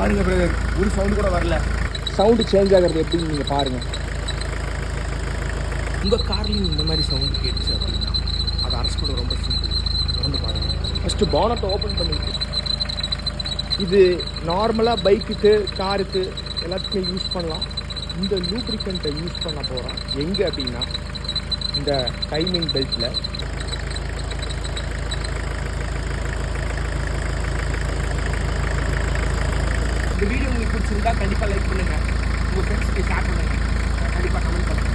பாருங்கள் பிரதர், ஒரு சவுண்டு கூட வரல. சவுண்டு சேஞ்ச் ஆகிறது எப்படின்னு நீங்கள் பாருங்கள். உங்கள் கார்லேயும் இந்த மாதிரி சவுண்டு கேட்டுச்சு அப்படின்னா அதை அரெஸ்ட் பண்ண ரொம்ப சிம்பிள். திறந்து பாருங்கள். ஃபஸ்ட்டு பானட்டை ஓப்பன் பண்ணிட்டு, இது நார்மலாக பைக்குக்கு காருக்கு எல்லாத்துக்குமே யூஸ் பண்ணலாம். இந்த லூப்ரிகண்ட்டை யூஸ் பண்ண போகிறோம் எங்கே அப்படின்னா இந்த டைமிங் பெல்ட்டில். இந்த வீடியோ உங்களுக்கு பிடிச்சிருந்தா கண்டிப்பாக லைக் பண்ணுங்கள், உங்கள் ஃப்ரெண்ட்ஸுக்கு ஷேர் பண்ணுங்கள், கண்டிப்பாக கமெண்ட் பண்ணுங்கள்.